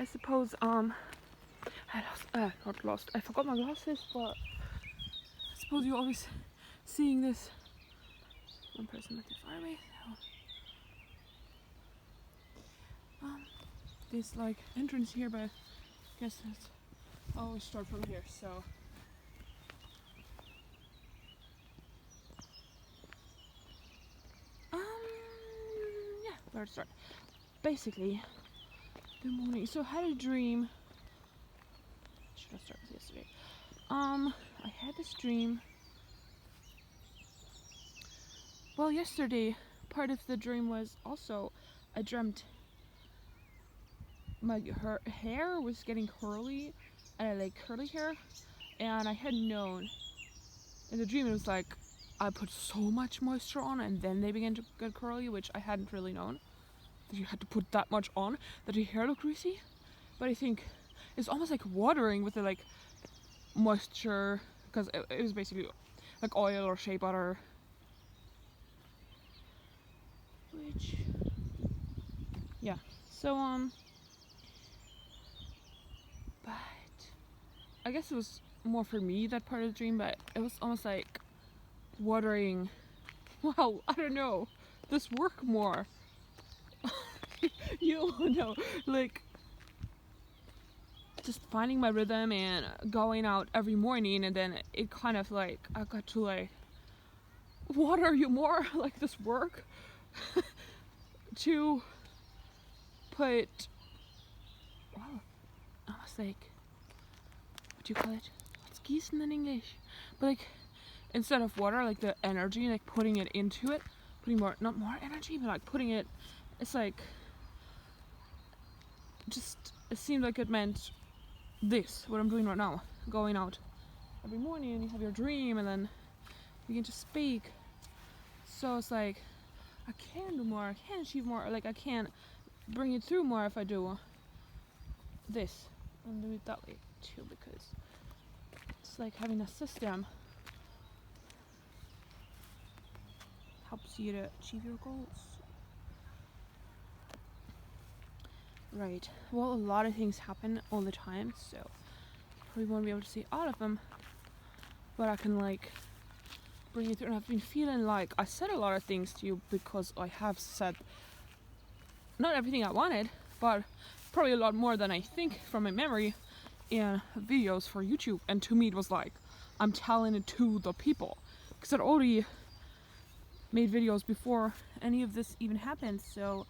I suppose not lost. I forgot my glasses, but I suppose you're always seeing this. One person might be far away. So, this like entrance here, but I guess it's always start from here. So. Yeah, where to start? Basically, good morning. So I had a dream. Should I start with yesterday? I had this dream. Well, yesterday, part of the dream was also I dreamt her hair was getting curly, and I like curly hair, and I had known in the dream it was like I put so much moisture on and then they began to get curly, which I hadn't really known that you had to put that much on that your hair looked greasy. But I think it's almost like watering with the like moisture, because it was basically like oil or shea butter, which yeah. So but I guess it was more for me, that part of the dream, but it was almost like watering, well, I don't know, this work more. You know, like just finding my rhythm and going out every morning, and then it kind of like I got to like water you more, like this work to put, well, almost like, what do you call it? What's gießen in English? But like instead of water, like the energy, like putting it into it, putting more, not more energy, but like putting it, it's like just, it seemed like it meant this, what I'm doing right now, going out every morning and you have your dream and then you begin to speak. So it's like I can do more, I can achieve more, like I can bring it through more if I do this and do it that way too, because it's like having a system helps you to achieve your goals. Right, well, a lot of things happen all the time, so probably won't be able to see all of them, but I can like bring it through. And I've been feeling like I said a lot of things to you, because I have said not everything I wanted, but probably a lot more than I think from my memory in videos for YouTube. And to me it was like I'm telling it to the people, because I'd already made videos before any of this even happened. So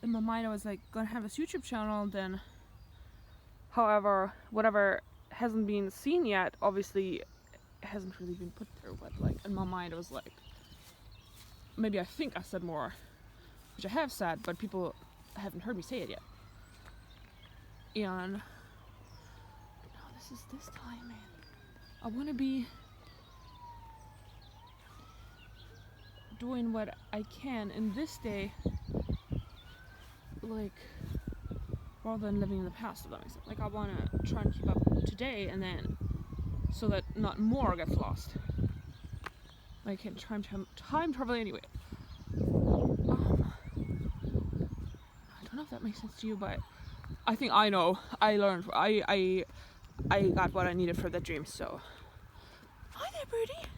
in my mind I was like gonna have this YouTube channel, then however whatever hasn't been seen yet obviously hasn't really been put through, but like in my mind it was like maybe I think I said more, which I have said, but people haven't heard me say it yet. And now this is this time, man. I want to be doing what I can in this day, like rather than living in the past, if that makes sense. Like I want to try and keep up today, and then so that not more gets lost. Like I can time travel anyway. I don't know if that makes sense to you, but I think I know. I learned. I got what I needed for that dream. So, hi there, birdie.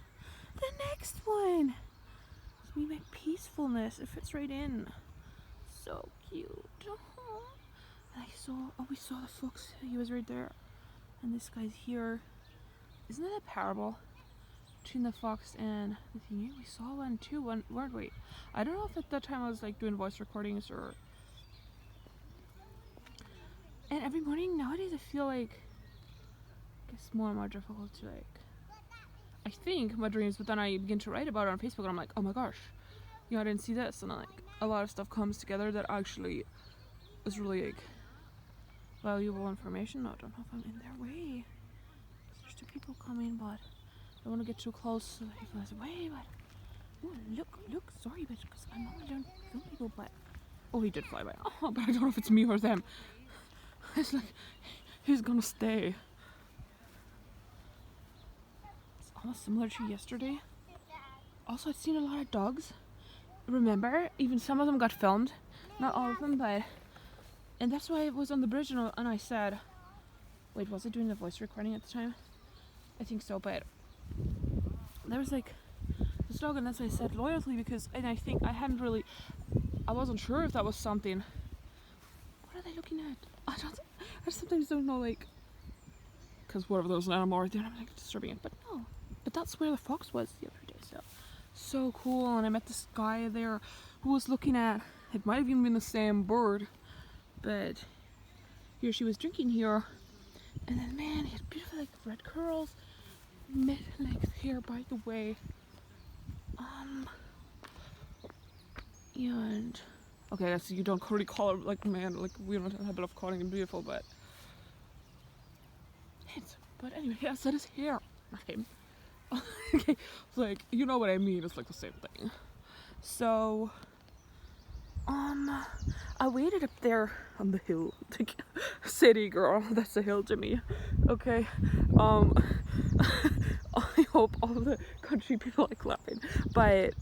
The next one. It's me, my peacefulness. It fits right in. So cute. And we saw the fox. He was right there, and this guy's here. Isn't that a parable between the fox and the thingy? We saw one too, weren't we? I don't know if at that time I was like doing voice recordings or. And every morning nowadays I feel like it's more and more difficult to like, I think my dreams, but then I begin to write about it on Facebook and I'm like, oh my gosh, you know, I didn't see this, and like a lot of stuff comes together that actually is really like valuable information. I don't know if I'm in their way. There's two people coming, but I don't want to get too close so that people say, wait, but ooh, look, sorry, but because I normally don't kill people, but oh, he did fly by. Oh, but I don't know if it's me or them. It's like he's gonna stay. It's almost similar to yesterday. Also, I'd seen a lot of dogs. Remember, even some of them got filmed. Not all of them, but And that's why I was on the bridge and I said, wait, was I doing the voice recording at the time? I think so, but there was like the slogan, that's why I said loyalty, because, and I think I wasn't sure if that was something. What are they looking at? I just sometimes don't know, like, because whatever, there was an animal right there and I'm like disturbing it, but no. But that's where the fox was the other day, so cool. And I met this guy there who was looking at, it might have even been the same bird, but here she was drinking here, and then man, he had beautiful like red curls, mid-length hair, by the way. And okay, that's, you don't really call it like man, like we don't have a lot of calling him beautiful, but handsome. But anyway, yeah, so his hair, not him. Okay, like you know what I mean. It's like the same thing. So, I waited up there on the hill. Like, city girl, that's a hill to me. Okay, I hope all the country people are clapping, but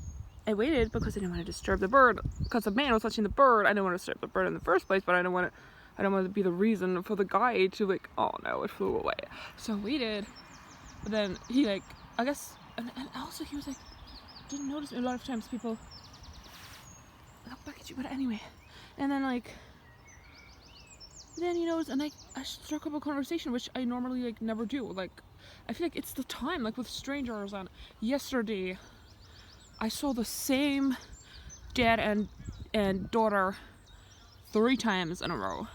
I waited because I didn't want to disturb the bird. Because the man was touching the bird, I didn't want to disturb the bird in the first place, but I don't want to be the reason for the guy to like, oh no, it flew away. So I waited, but then he like, I guess, and also he was like, didn't notice me. A lot of times people look back at you, but anyway, and then like, then he knows, and like I struck up a conversation, which I normally like never do. Like, I feel like it's the time, like with strangers. And yesterday, I saw the same dad and daughter 3 times in a row,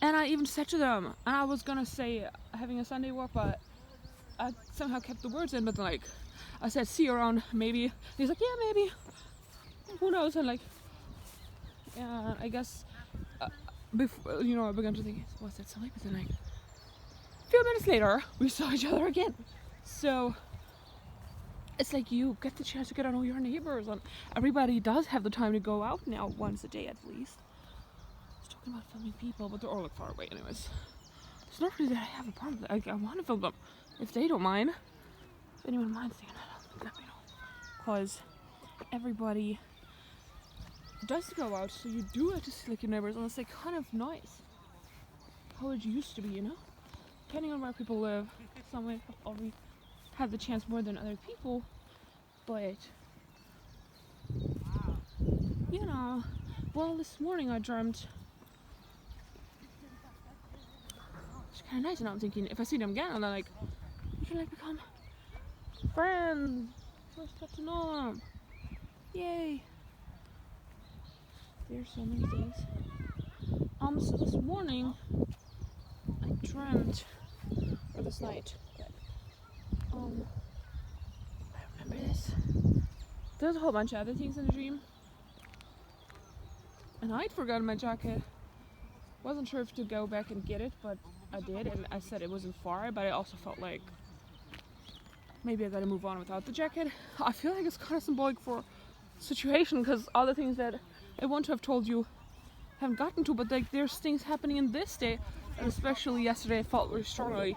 and I even said to them, and I was gonna say having a Sunday walk, but I somehow kept the words in. But like, I said, see you around, maybe. And he's like, yeah, maybe. Who knows? And like, yeah, I guess before, you know, I began to think, was that something? But then like, a few minutes later, we saw each other again. So it's like you get the chance to get to know your neighbors, and everybody does have the time to go out now once a day at least. I was talking about filming people, but they're all like far away anyways. It's not really that I have a problem with it. I want to film them if they don't mind. If anyone minds saying that, let me know. Because everybody does go out, so you do have to see like your neighbors, and it's like kind of nice how it used to be, you know? Depending on where people live, some may have already had the chance more than other people, but you know, well, this morning I dreamt, it's kind of nice, and I'm thinking if I see them again, and then like, we can like become friends. First got to know them. Yay! There's so many things. So this morning I dreamt, or this night, I remember this. There's a whole bunch of other things in the dream, and I'd forgotten my jacket. Wasn't sure if to go back and get it, but I did, and I said it wasn't far, but I also felt like maybe I gotta move on without the jacket. I feel like it's kind of symbolic for situation, because all the things that I want to have told you haven't gotten to, but like there's things happening in this day, and especially yesterday I felt very strongly.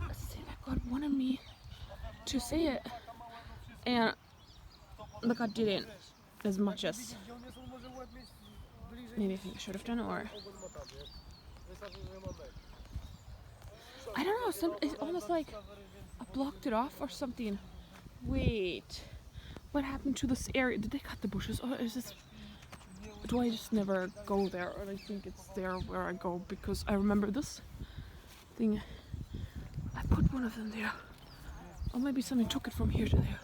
I think that God wanted me to say it, and like I didn't as much as maybe I think I should have done, or I don't know, it's almost like I blocked it off or something. Wait, what happened to this area? Did they cut the bushes, or is this, do I just never go there, or I think it's there where I go, because I remember this thing, I put one of them there, or maybe somebody took it from here to there.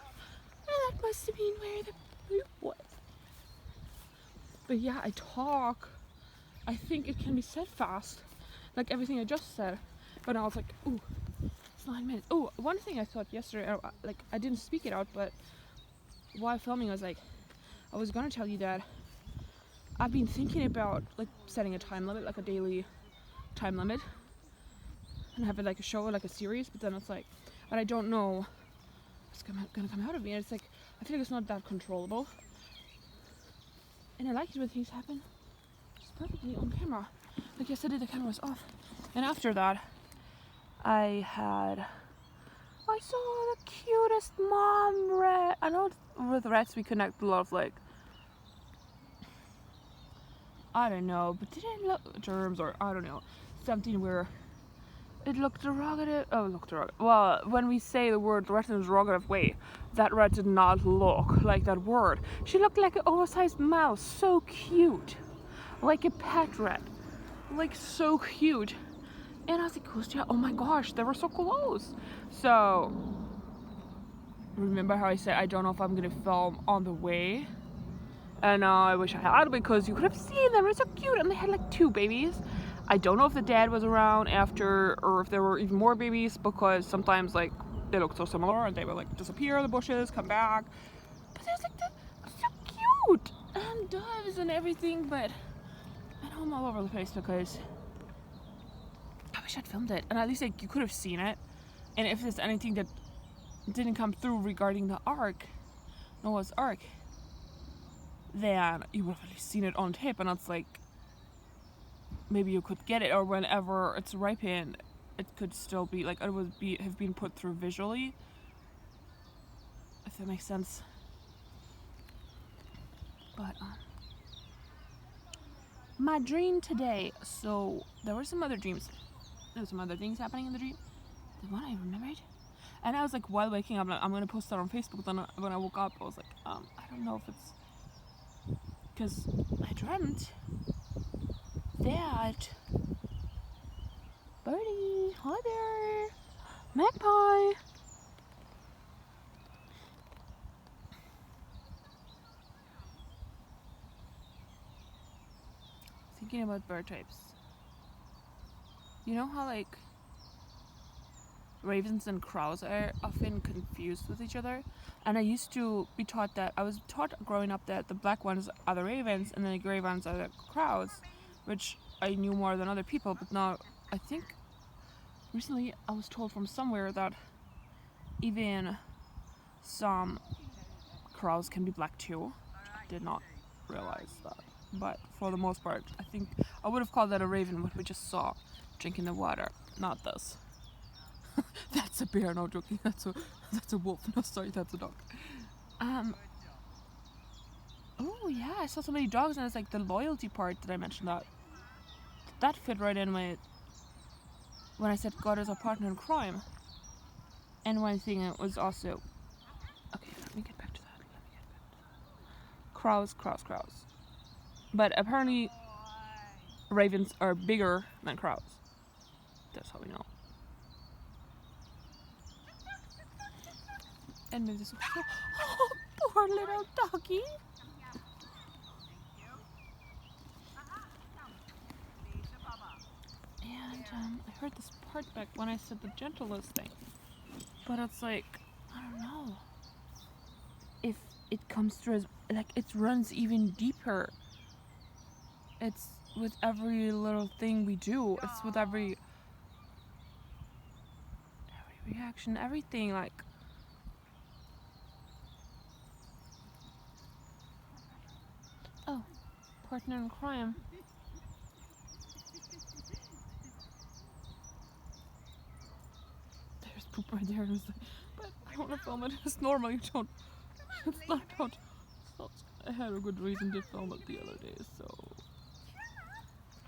That must have been where the blue was. But yeah, I talk, I think it can be said fast, like everything I just said, but I was like, ooh, it's 9 minutes. Oh, one thing I thought yesterday, like I didn't speak it out, but while filming I was like, I was gonna tell you that I've been thinking about like setting a time limit, like a daily time limit, and have it like a show or like a series, but then it's like, but I don't know what's gonna come out of me, and it's like, I feel like it's not that controllable, and I like it when things happen just perfectly on camera. Like yesterday the camera was off, and after that I saw the cutest mom rat. I know with rats we connect a lot of like I don't know, but didn't look terms or I don't know, something where it looked derogative. Oh, looked derogative. Well, when we say the word rat in a derogative way, that rat did not look like that word. She looked like an oversized mouse, so cute, like a pet rat, like so cute. And I was like, Kostya, oh my gosh, they were so close. So, remember how I said I don't know if I'm gonna film on the way? And I wish I had, because you could have seen them. They're so cute, and they had like 2 babies. I don't know if the dad was around after, or if there were even more babies, because sometimes like they look so similar and they would like disappear in the bushes, come back. But there's like so cute and doves and everything. But I know I'm all over the place because I wish I'd filmed it, and at least like you could have seen it. And if there's anything that didn't come through regarding the Ark, Noah's Ark, then you would have at least seen it on tape, and it's like maybe you could get it, or whenever it's ripened, it could still be like it would have been put through visually, if that makes sense. But my dream today. So there were some other dreams. There were some other things happening in the dream. The one I remembered. And I was like, while waking up, I'm gonna post that on Facebook. Then when I woke up, I was like, I don't know if it's because I dreamt that birdie, hi there, magpie. Thinking about bird types. You know how like ravens and crows are often confused with each other, and I used to be taught that I was taught growing up that the black ones are the ravens and the gray ones are the crows, which I knew more than other people. But now I think recently I was told from somewhere that even some crows can be black too. I did not realize that, but for the most part I think I would have called that a raven, what we just saw drinking the water, not this. That's a bear, no joking. That's a wolf. No, sorry, that's a dog. Oh yeah, I saw so many dogs, and it's like the loyalty part that I mentioned that fit right in with when I said God is our partner in crime. And one thing it was also okay. Let me get back to that. Crows. But apparently, ravens are bigger than crows. That's how we know. And maybe this. Oh, poor little doggy. And I heard this part back when I said the gentlest thing, but it's like I don't know if it comes through as like it runs even deeper. It's with every little thing we do. It's with every reaction, everything. Like oh, partner in crime. There's poop right there. But I want to film it. It's normal. You don't. It's not. I had a good reason to film it the other day, so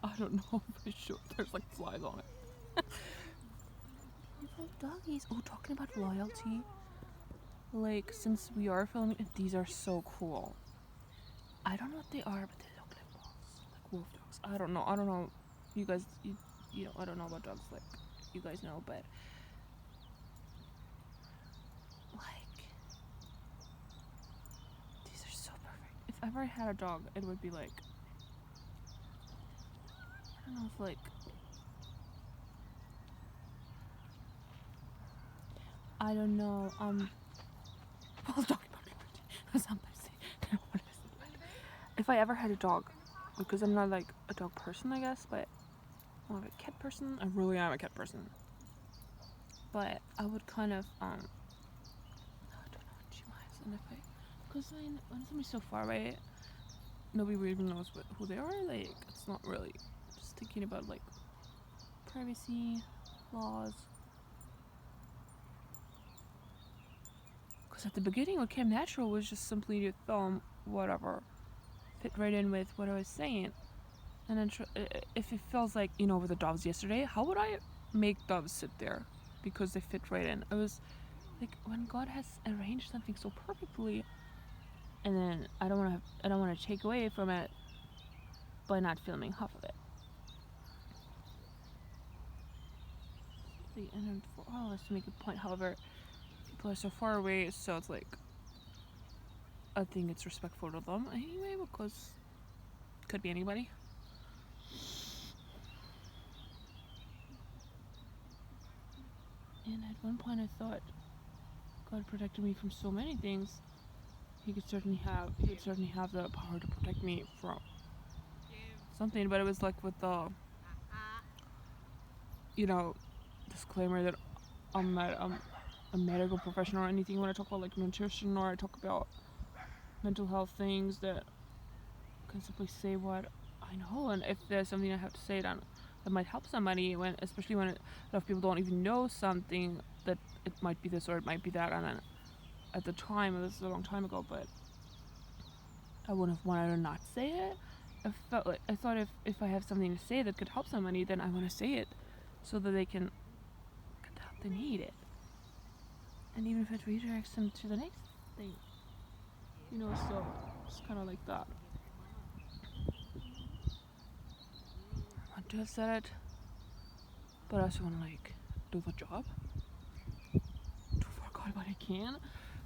I don't know if I should. There's like flies on it. Little doggies. Oh, talking about loyalty. Like, since we are filming it, these are so cool. I don't know what they are, but they look like wolves. Like wolf dogs. I don't know. You guys, you know, I don't know about dogs like you guys know, but like, these are so perfect. If ever I had a dog, it would be like, I don't know if like, I don't know, I was talking about liberty. If I ever had a dog, because I'm not like a dog person, I guess, but I'm more of a cat person. I really am a cat person. But I would kind of, I don't know, G-Miles, and if I, because when somebody's so far away, nobody really even knows who they are. Like, it's not really, just thinking about like privacy laws. Because at the beginning, what came natural was just simply to film whatever fit right in with what I was saying. And then if it feels like, with the doves yesterday, how would I make doves sit there? Because they fit right in. It was like when God has arranged something so perfectly, and then I don't want to take away from it by not filming half of it. And then for all of us to make a point, however, people are so far away, so it's like, I think it's respectful to them anyway, because it could be anybody. And at one point I thought God protected me from so many things. He could certainly have the power to protect me from something, but it was like with the disclaimer that I'm not a medical professional or anything. When I talk about like nutrition or I talk about mental health things, that I can simply say what I know, and if there's something I have to say that might help somebody, especially when a lot of people don't even know something, that it might be this or it might be that. And then at the time, this is a long time ago, but I wouldn't have wanted to not say it. I thought if I have something to say that could help somebody, then I want to say it so that they can get the help they need it. And even if it redirects them to the next thing, so it's kind of like that. I want to have said it, but I also want to like do the job, do for God what I can.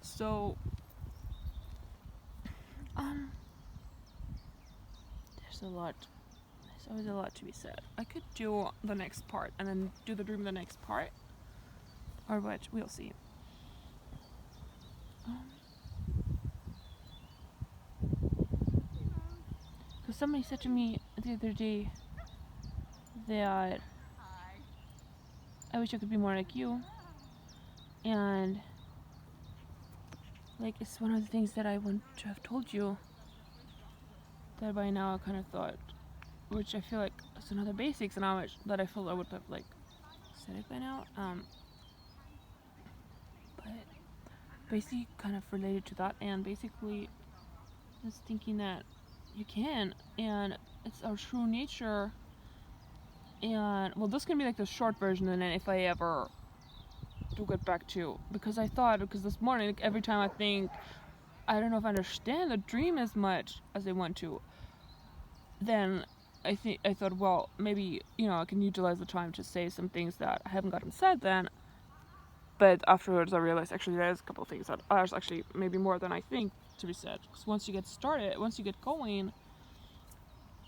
So there's always a lot to be said. I could do the next part and then do the dream the next part, or what, we'll see. Because somebody said to me the other day that I wish I could be more like you, and like it's one of the things that I want to have told you, that by now I kind of thought, which I feel like it's another basics, and how much that I feel I would have like said it by now. But basically kind of related to that, and basically just thinking that you can, and it's our true nature. And well, this can be like the short version, and then if I ever do get back to, because this morning, like, every time I think I don't know if I understand the dream as much as I want to, then I thought, well, maybe I can utilize the time to say some things that I haven't gotten said then. But afterwards I realized actually there's a couple of things that are actually maybe more than I think to be said, because once you get started, once you get going,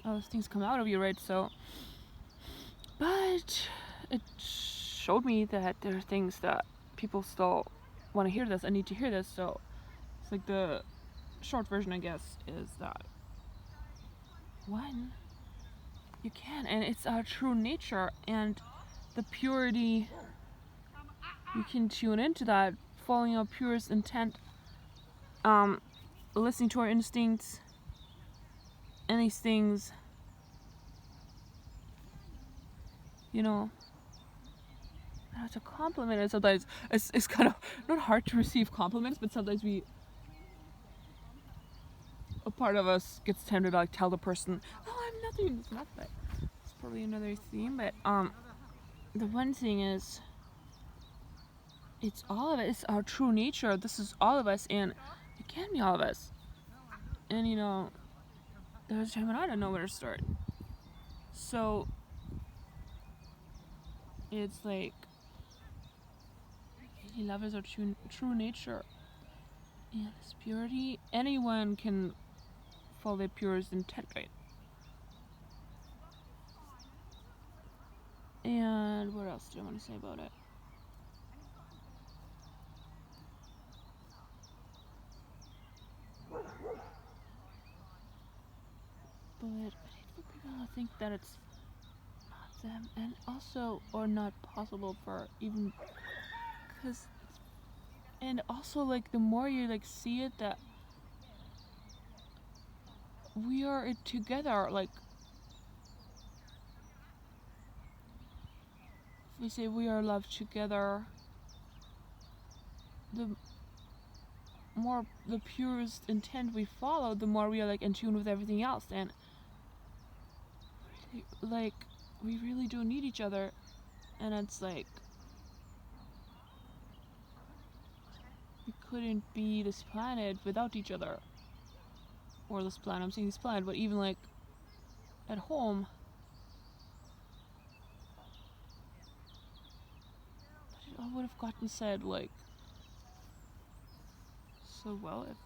all those things come out of you, right? So, but it showed me that there are things that people still want to hear this and need to hear this. So it's like the short version, I guess, is that one, you can, and it's our true nature, and the purity, you can tune into that, following our purest intent, listening to our instincts, and these things, it's a compliment, and sometimes it's kind of not hard to receive compliments, but sometimes a part of us gets tempted to like tell the person, oh, I'm not doing this, not that. It's probably another theme, but the one thing is, it's all of it. It's our true nature. This is all of us, and it can be all of us. And there was a time when I didn't know where to start. So it's like, love is our true nature, and this purity. Anyone can follow their purest intent, right? And what else do I want to say about it? But I hate for people to think that it's not them, and also, or not possible for even, and also like the more you like see it, that we are it together. Like, if we say we are loved together, the more the purest intent we follow, the more we are like in tune with everything else, and like, we really do need each other, and it's like, we couldn't be this planet without each other. Or this planet, I'm saying this planet, but even like at home, I would have gotten said like so well if,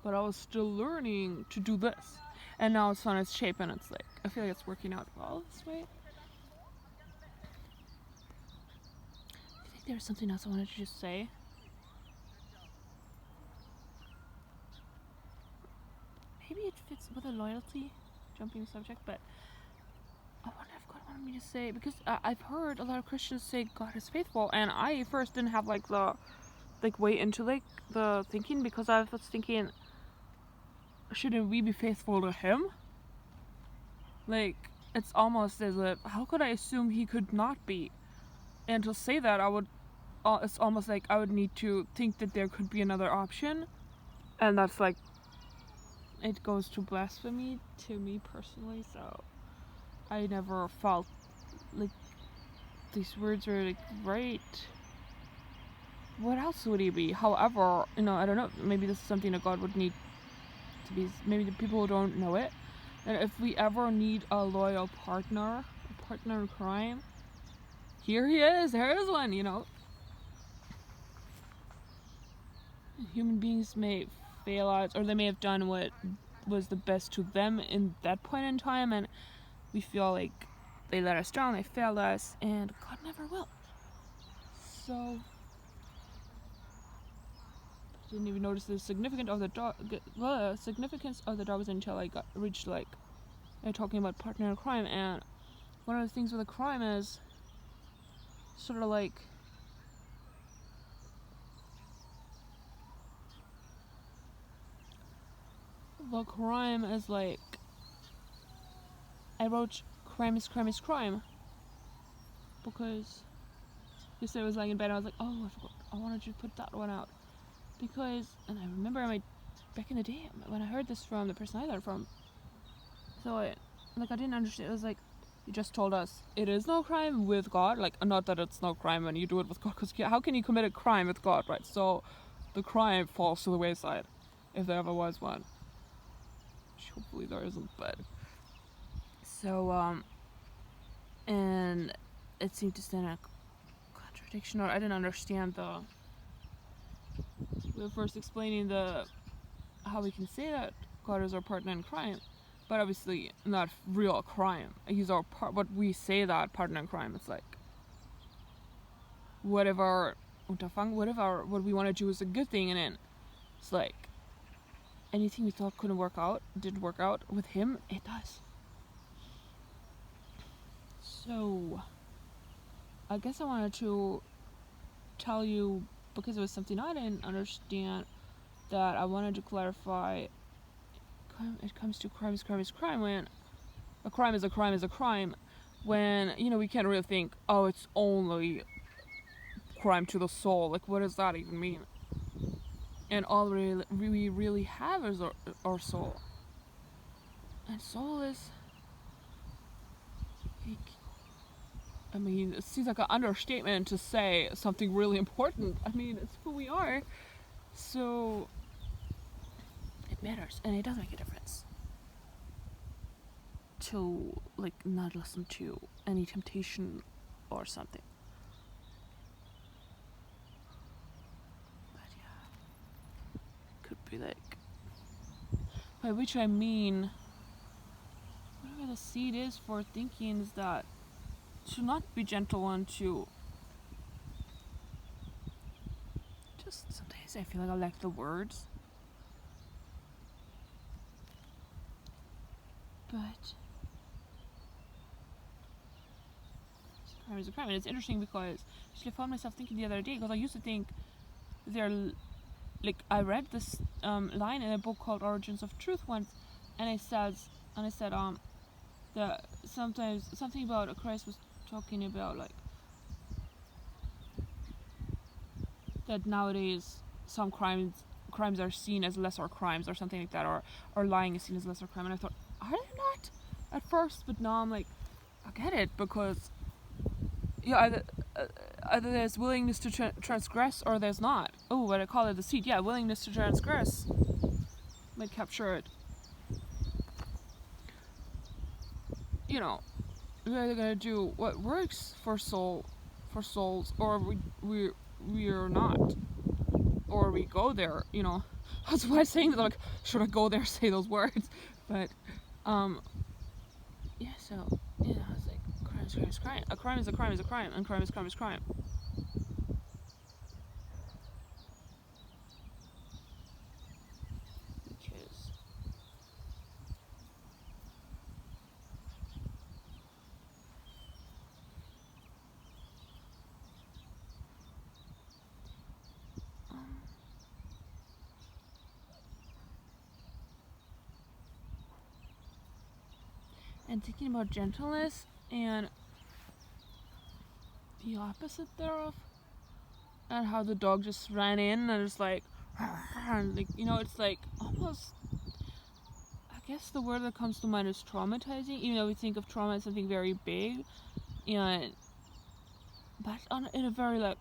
but I was still learning to do this, and now it's on its shape, and it's like I feel like it's working out well this way. I think there's something else I wanted to just say. Maybe it fits with a loyalty, jumping the subject, but I wonder if God wanted me to say, because I've heard a lot of Christians say God is faithful, and I first didn't have like the way into like the thinking, because I was thinking, shouldn't we be faithful to him? Like, it's almost as if, how could I assume he could not be? And to say that, it's almost like I would need to think that there could be another option, and that's like, it goes to blasphemy to me personally, so I never felt like these words were like right. What else would he be? However, I don't know, maybe this is something that God would need to be, maybe the people who don't know it, and if we ever need a loyal partner, a partner in crime, here he is, there is one, Human beings may fail us, or they may have done what was the best to them in that point in time, and we feel like they let us down, they failed us, and God never will. So I didn't even notice the significance of the dogs until I reached like talking about partner in crime. And one of the things with a crime is sort of like the crime is like, I wrote crime is crime is crime because yesterday I was lying in bed and I was like, oh, I forgot, I wanted to put that one out, because, and I remember back in the day when I heard this from the person I learned from, so I didn't understand. It was like, you just told us it is no crime with God, like, not that it's no crime when you do it with God, because how can you commit a crime with God, right? So the crime falls to the wayside, if there ever was one. Hopefully there isn't, but so and it seemed to stand a contradiction, or I didn't understand we were first explaining how we can say that God is our partner in crime, but obviously not real crime. He's our what we say that partner in crime. It's like whatever what we want to do is a good thing, and then it's like anything we thought couldn't work out didn't work out with him, it does. So I guess I wanted to tell you, because it was something I didn't understand, that I wanted to clarify. It comes to crime is crime is crime, when a crime is a crime is a crime, when we can't really think, oh, it's only crime to the soul. Like, what does that even mean? And all we really have is our soul, and soul is like, I mean, it seems like an understatement to say something really important. I mean, it's who we are, so it matters, and it does make a difference to like not listen to any temptation or something. But yeah, could be like, by which I mean, whatever the seed is for thinking is that to not be gentle and to just, sometimes I feel like I lack the words, but crime is a crime. And it's interesting because I found myself thinking the other day, because I used to think I read this line in a book called Origins of Truth once, and it said that sometimes something about Christ was talking about like that nowadays some crimes crimes are seen as lesser crimes or something like that, or lying is seen as lesser crime. And I thought, are they not at first? But now I'm like, I get it, because either there's willingness to transgress or there's not. Oh, what I call it, the seed. Yeah, willingness to transgress might capture it. You know, we're either gonna do what works for souls, or we're not, or we go there. You know, that's why I'm saying that. Like, should I go there, say those words? But, yeah. So yeah, I was like, crime is crime is crime. A crime is a crime is a crime, and crime is crime is crime. Because and thinking about gentleness and the opposite thereof, and how the dog just ran in and it's like, you know, it's like almost, I guess the word that comes to mind is traumatizing, even though we think of trauma as something very big, and but in a very like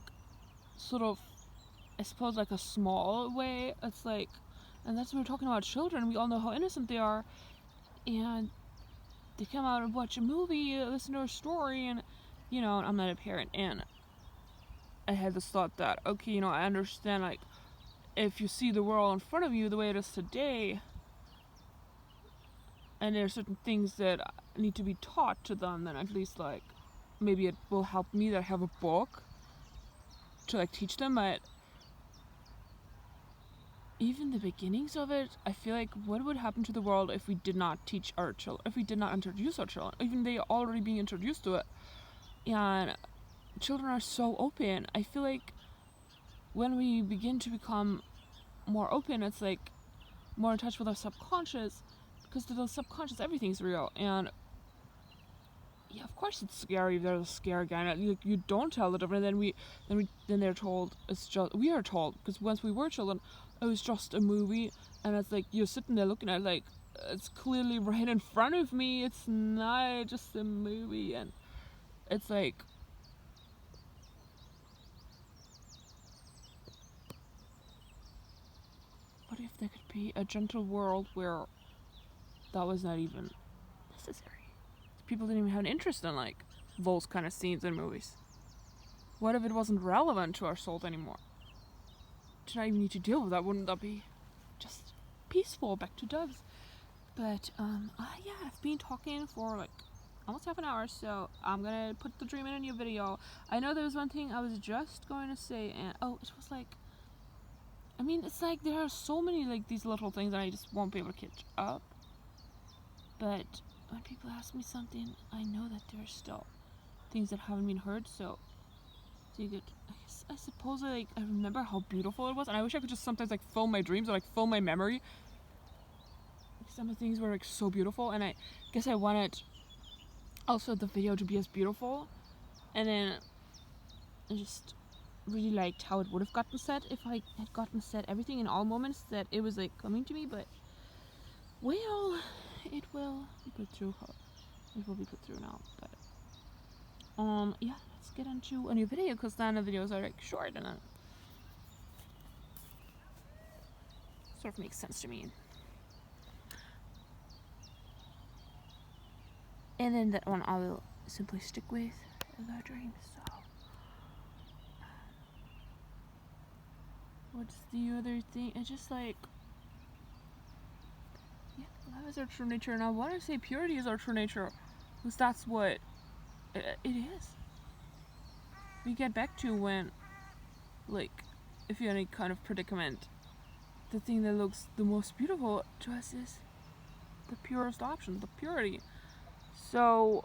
sort of, I suppose, like a small way. It's like, and that's when we're talking about children. We all know how innocent they are, and they come out and watch a movie, listen to a story, and you know, I'm not a parent, and I had this thought that, okay, you know, I understand, like, if you see the world in front of you the way it is today, and there are certain things that need to be taught to them, then at least, like, maybe it will help me that I have a book to, like, teach them. But even the beginnings of it, I feel like, what would happen to the world if we did not teach our children, if we did not introduce our children, even they already being introduced to it. And children are so open. I feel like when we begin to become more open, it's like more in touch with our subconscious, because to the subconscious everything's real. And yeah, of course it's scary. There's a scare again. You don't tell the difference. Then they're told it's just, we are told, because once we were children, it was just a movie, and it's like you're sitting there looking at it like it's clearly right in front of me. It's not just a movie, and it's like, what if there could be a gentle world where that was not even necessary? People didn't even have an interest in like those kind of scenes in movies. What if it wasn't relevant to our souls anymore? To not even need to deal with that? Wouldn't that be just peaceful? Back to doves. But yeah, I've been talking for like almost half an hour, so I'm gonna put the dream in a new video. I know there was one thing I was just going to say, and it was like, I mean, it's like there are so many like these little things that I just won't be able to catch up. But when people ask me something, I know that there are still things that haven't been heard, so you could, I suppose I remember how beautiful it was, and I wish I could just sometimes like film my dreams or like film my memory. Some of the things were like so beautiful, and I guess I wanted also the video to be as beautiful, and then I just really liked how it would have gotten set if I had gotten set everything in all moments that it was like coming to me. But well, it will be put through. It will be put through now. But yeah, let's get into a new video, because then the videos are like short, and then sort of makes sense to me. And then that one I will simply stick with the dreams. So what's the other thing? It's just like, yeah, love is our true nature, and I want to say purity is our true nature, because that's what it is. We get back to when, like, if you're in any kind of predicament, the thing that looks the most beautiful to us is the purest option, the purity. So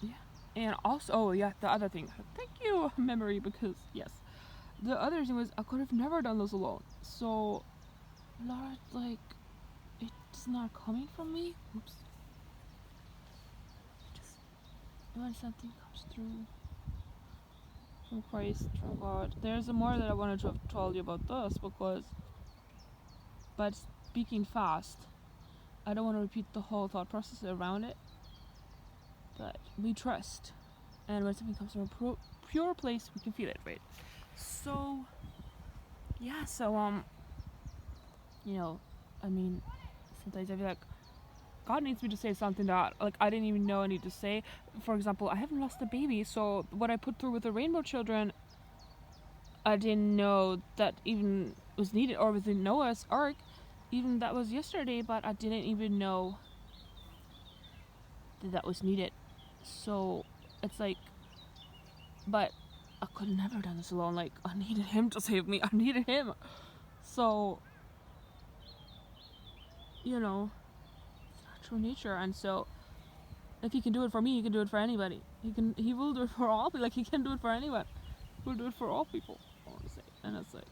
yeah, and also, the other thing, thank you memory, because yes, the other thing was I could have never done this alone. So Laura, like, it's not coming from me. Oops. Just when something comes through, from Christ, from God. There's more that I wanted to have told you about this but speaking fast, I don't want to repeat the whole thought process around it. But we trust, and when something comes from a pure place, we can feel it, right? So, yeah. So you know, I mean, sometimes I feel like God needs me to say something that like I didn't even know I need to say. For example, I haven't lost a baby, so what I put through with the Rainbow Children, I didn't know that even was needed, or with the Noah's Ark, even that was yesterday, but I didn't even know that was needed. So it's like, but I could never have done this alone. Like, I needed him to save me. I needed him. So, you know, it's natural nature, and so if he can do it for me, he can do it for anybody. He will do it for all people. Like, he can do it for anyone. He'll do it for all people, I want to say. And it's like,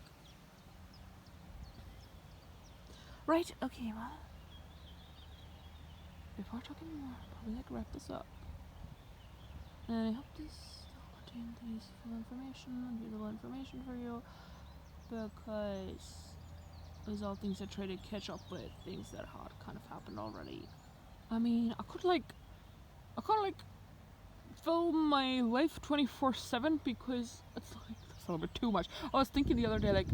right, okay, well, before talking more, I'll probably like wrap this up. And I hope this still contains useful information and usable information for you, because these are all things that try to catch up with things that had kind of happened already. I mean, I could like film my life 24/7, because it's like, that's a little bit too much. I was thinking the other day, like,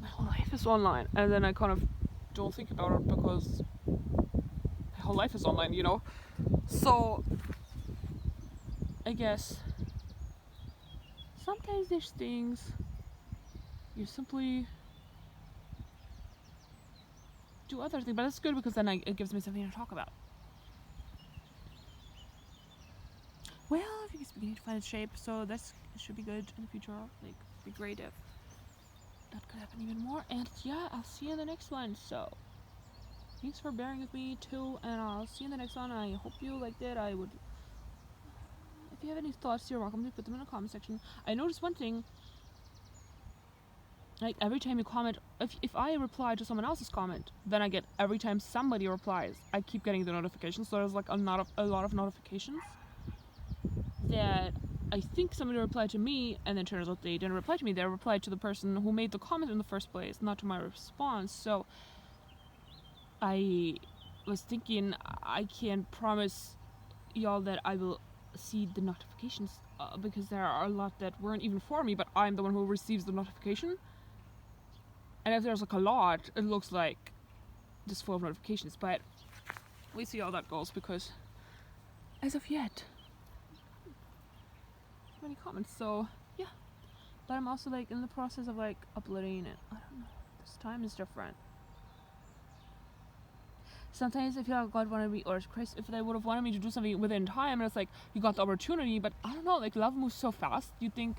my whole life is online, and then I kind of don't think about it because my whole life is online, you know? So, I guess sometimes there's things you simply do other things, but it's good because then it gives me something to talk about. Well, I think it's beginning to find its shape, so it should be good in the future. Like, it'd be great if that could happen even more. And yeah, I'll see you in the next one. So, thanks for bearing with me too, and I'll see you in the next one. I hope you liked it. If you have any thoughts, you're welcome to put them in the comment section. I noticed one thing. Like, every time you comment, if I reply to someone else's comment, then I get, every time somebody replies, I keep getting the notifications. So there's like a lot of notifications that I think somebody replied to me, and then turns out they didn't reply to me. They replied to the person who made the comment in the first place, not to my response. So I was thinking, I can't promise y'all that I will see the notifications, because there are a lot that weren't even for me, but I'm the one who receives the notification. And if there's like a lot, it looks like just full of notifications, but we see how that goes, because as of yet, many comments. So yeah, but I'm also like in the process of like uploading it. I don't know, this time is different. Sometimes I feel like God wanted me, or Christ, if they would have wanted me to do something within time, and it's like, you got the opportunity, but I don't know, like, love moves so fast. You think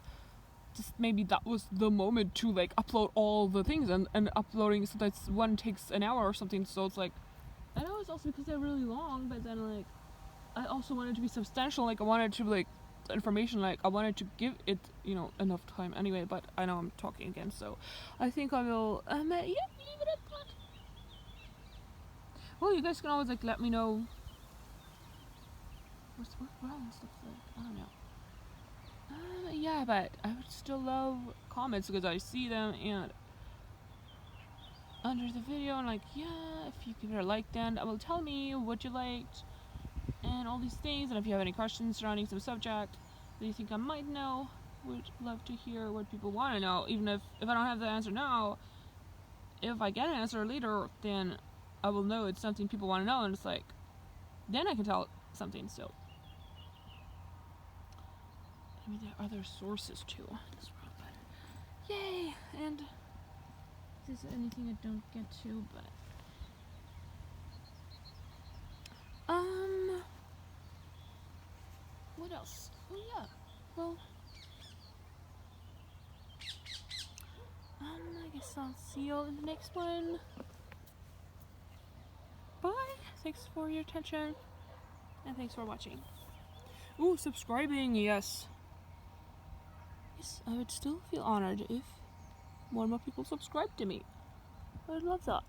just maybe that was the moment to like upload all the things, and uploading sometimes one takes an hour or something. So it's like, I know it's also because they're really long, but then like I also wanted to be substantial. Like, I wanted to like information, like I wanted to give it, you know, enough time anyway. But I know I'm talking again, so I think I will yeah, leave it at that. Well, you guys can always like let me know what all this stuff like. I don't know. Yeah, but I would still love comments, because I see them and under the video, and like, yeah, if you give it a like, then it will tell me what you liked and all these things. And if you have any questions surrounding some subject that you think I might know, would love to hear what people want to know. Even if I don't have the answer now, if I get an answer later, then I will know it's something people want to know, and it's like, then I can tell something. So maybe there are other sources too in this world, but yay! And if there's anything I don't get to, but what else? Oh yeah, well, I guess I'll see you all in the next one. Bye. Thanks for your attention, and thanks for watching. Ooh, subscribing, yes. Yes, I would still feel honored if more people subscribe to me. I would love that.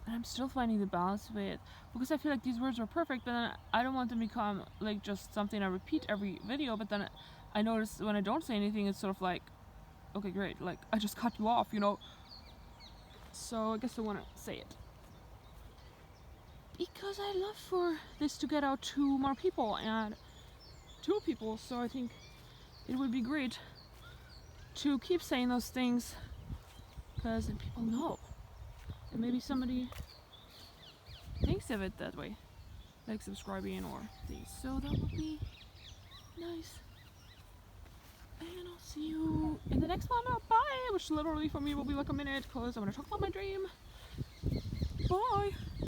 And I'm still finding the balance with it, because I feel like these words are perfect, but then I don't want them to become like just something I repeat every video. But then I notice when I don't say anything, it's sort of like, okay, great, like I just cut you off, you know. So I guess I want to say it, because I love for this to get out to more people and to people. So I think it would be great to keep saying those things, because then people know, and maybe somebody thinks of it that way, like subscribing or things. So that would be nice. And I'll see you in the next one. Bye! Which literally for me will be like a minute, because I'm gonna talk about my dream. Bye!